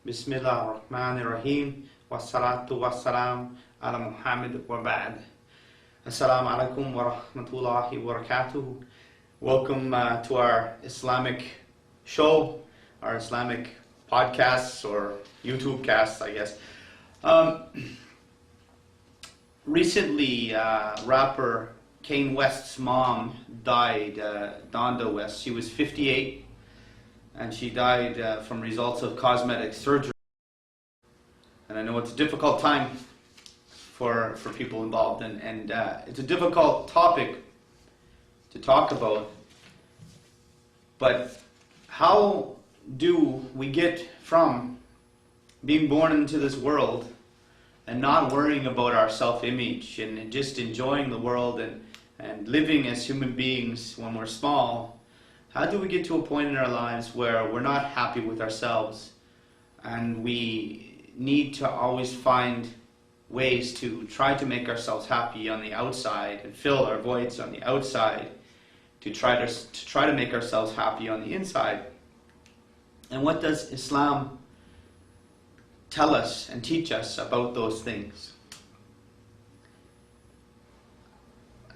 Bismillah ar-Rahman ar-Rahim. Wassalatu wassalam ala Muhammad wa ba'd. Assalamu alaikum wa rahmatullahi wa barakatuh. Welcome to our Islamic show, our Islamic podcasts or YouTube casts, I guess. Recently, rapper Kanye West's mom died, Donda West. She was 58, and she died from results of cosmetic surgery. And I know it's a difficult time for people involved, and it's a difficult topic to talk about. But how do we get from being born into this world and not worrying about our self-image and just enjoying the world and living as human beings when we're small? How do we get to a point in our lives where we're not happy with ourselves and we need to always find ways to try to make ourselves happy on the outside and fill our voids on the outside to try to make ourselves happy on the inside? And what does Islam tell us and teach us about those things?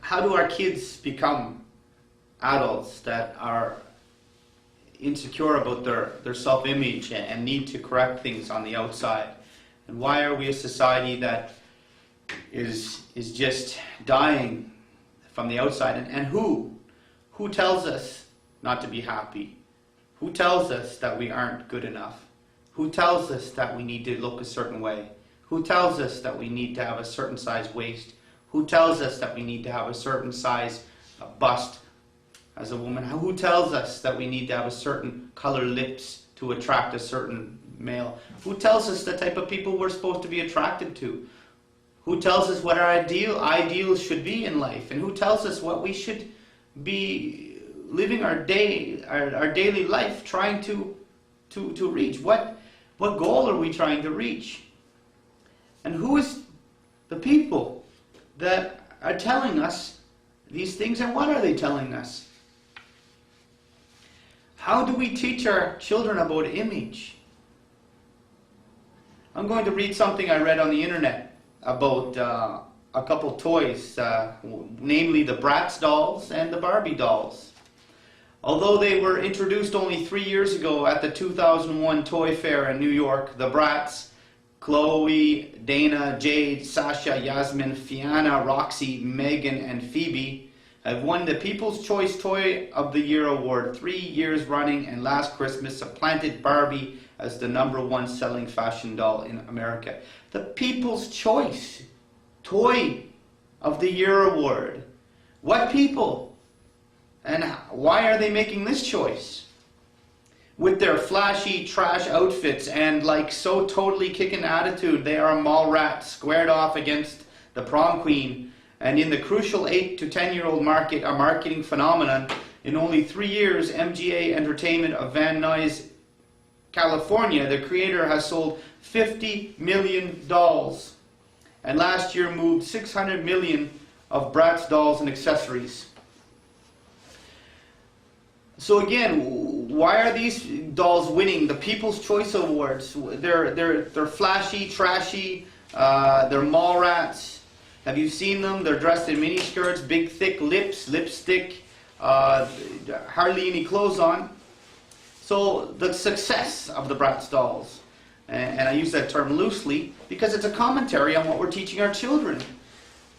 How do our kids become adults that are insecure about their self-image and need to correct things on the outside? And why are we a society that is just dying from the outside? And who tells us not to be happy? Who tells us that we aren't good enough? Who tells us that we need to look a certain way? Who tells us that we need to have a certain size waist? Who tells us that we need to have a certain size bust as a woman? Who tells us that we need to have a certain color lips to attract a certain male? Who tells us the type of people we're supposed to be attracted to? Who tells us what our ideals should be in life? And who tells us what we should be living our daily life trying to reach? What goal are we trying to reach? And who is the people that are telling us these things, and what are they telling us? How do we teach our children about image? I'm going to read something I read on the internet about a couple toys, namely the Bratz dolls and the Barbie dolls. Although they were introduced only 3 years ago at the 2001 Toy Fair in New York, the Bratz, Chloe, Dana, Jade, Sasha, Yasmin, Fiona, Roxy, Megan, and Phoebe have won the People's Choice Toy of the Year award 3 years running, and last Christmas supplanted Barbie as the #1 selling fashion doll in America. The People's Choice Toy of the Year award. What people? And why are they making this choice? With their flashy trash outfits and like so totally kicking attitude, they are a mall rat squared off against the prom queen. And in the crucial 8 to 10-year-old market, a marketing phenomenon. In only 3 years, MGA Entertainment of Van Nuys, California, the creator has sold 50 million dolls. And last year moved 600 million of Bratz dolls and accessories. So again, why are these dolls winning the People's Choice Awards? They're flashy, trashy, they're mall rats. Have you seen them? They're dressed in mini skirts, big thick lips, lipstick, hardly any clothes on. So the success of the Bratz dolls, and I use that term loosely because it's a commentary on what we're teaching our children.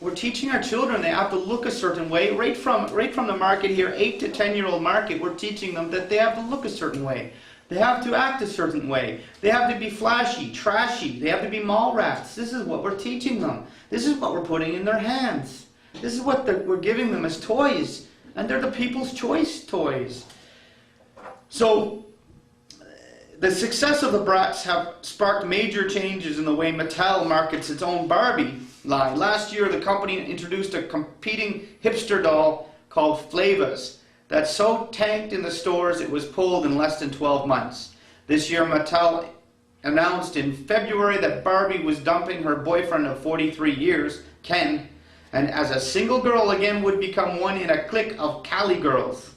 We're teaching our children they have to look a certain way. Right from the market here, 8 to 10-year-old market, we're teaching them that they have to look a certain way. They have to act a certain way. They have to be flashy, trashy. They have to be mall rats. This is what we're teaching them. This is what we're putting in their hands. This is what we're giving them as toys. And they're the People's Choice toys. So the success of the Bratz have sparked major changes in the way Mattel markets its own Barbie line. Last year, the company introduced a competing hipster doll called Flavas that so tanked in the stores it was pulled in less than 12 months. This year, Mattel announced in February that Barbie was dumping her boyfriend of 43 years, Ken, and as a single girl again would become one in a clique of Cali girls.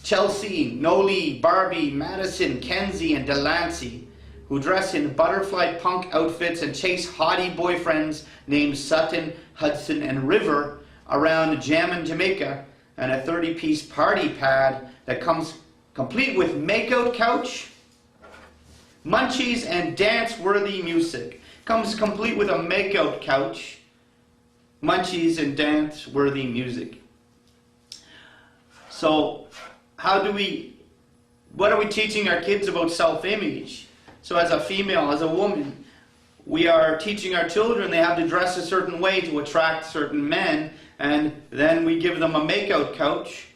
Chelsea, Noli, Barbie, Madison, Kenzie, and Delancey, who dress in butterfly punk outfits and chase haughty boyfriends named Sutton, Hudson, and River around Jammin', Jamaica, and a 30-piece party pad that comes complete with makeout couch, munchies, and dance-worthy music. Comes complete with a makeout couch, munchies, and dance-worthy music. So, what are we teaching our kids about self-image? So as a female, as a woman, we are teaching our children they have to dress a certain way to attract certain men, and then we give them a makeout couch.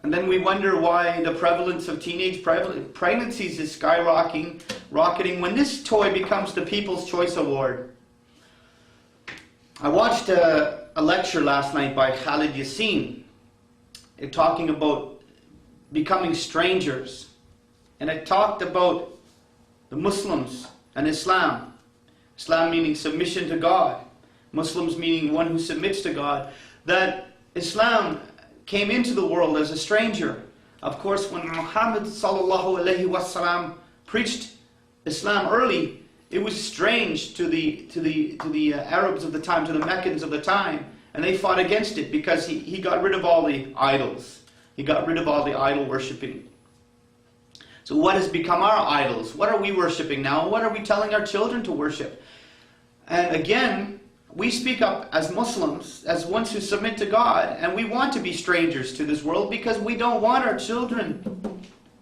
And then we wonder why the prevalence of teenage pregnancies is skyrocketing when this toy becomes the People's Choice Award. I watched a lecture last night by Khalid Yassin, talking about becoming strangers. And it talked about the Muslims and Islam. Islam meaning submission to God. Muslims meaning one who submits to God. That Islam came into the world as a stranger. Of course, when Muhammad sallallahu alaihi wasallam preached Islam early, it was strange to the Arabs of the time, to the Meccans of the time, and they fought against it because he got rid of all the idols. He got rid of all the idol worshipping. So what has become our idols? What are we worshipping now? What are we telling our children to worship? And again, we speak up as Muslims, as ones who submit to God, and we want to be strangers to this world because we don't want our children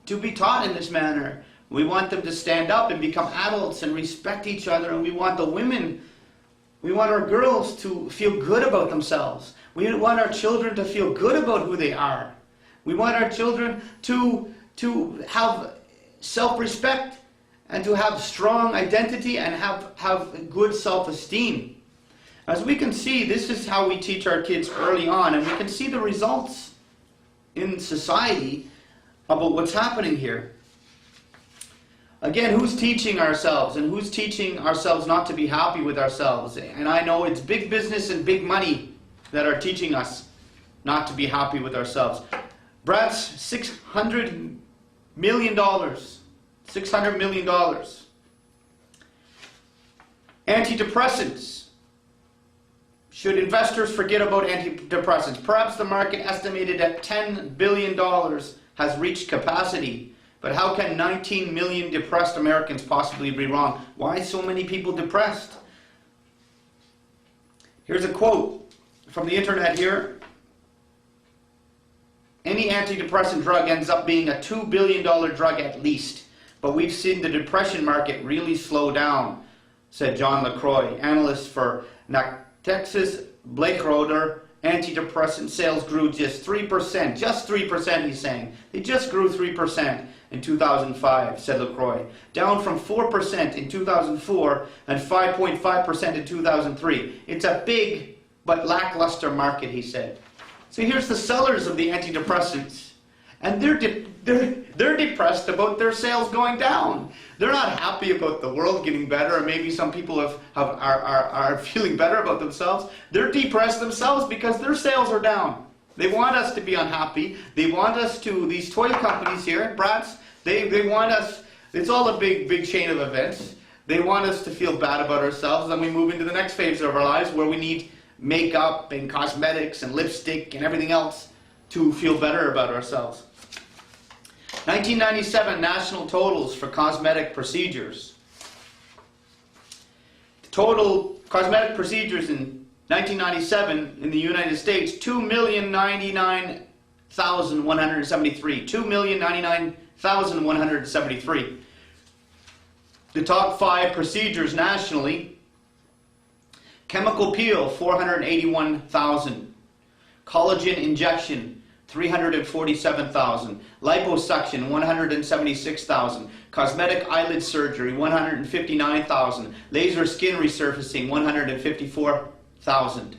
to be taught in this manner. We want them to stand up and become adults and respect each other, and we want the women, we want our girls to feel good about themselves. We want our children to feel good about who they are. We want our children to have self-respect and to have strong identity and have good self-esteem. As we can see, this is how we teach our kids early on, and we can see the results in society about what's happening here. Again, who's teaching ourselves, and who's teaching ourselves not to be happy with ourselves? And I know it's big business and big money that are teaching us not to be happy with ourselves. Brat's $600 million. $600 million. Antidepressants. Should investors forget about antidepressants? Perhaps the market estimated at $10 billion has reached capacity. But how can 19 million depressed Americans possibly be wrong? Why so many people depressed? Here's a quote from the internet here. Any antidepressant drug ends up being a $2 billion drug at least. But we've seen the depression market really slow down, said John LaCroix, analyst for Texas Blakeroder. Antidepressant sales grew just 3%. Just 3%, he's saying. They just grew 3% in 2005, said LaCroix. Down from 4% in 2004 and 5.5% in 2003. It's a big but lackluster market, he said. So here's the sellers of the antidepressants. And they're depressed about their sales going down. They're not happy about the world getting better, or maybe some people are feeling better about themselves. They're depressed themselves because their sales are down. They want us to be unhappy. They want us to, these toy companies here, brats, they want us, it's all a big chain of events. They want us to feel bad about ourselves, and we move into the next phase of our lives where we need makeup and cosmetics and lipstick and everything else to feel better about ourselves. 1997 national totals for cosmetic procedures. Total cosmetic procedures in 1997 in the United States, 2,099,173. 2,099,173. The top 5 procedures nationally: chemical peel, 481,000. Collagen injection, 347,000. Liposuction, 176,000. Cosmetic eyelid surgery, 159,000. Laser skin resurfacing, 154,000.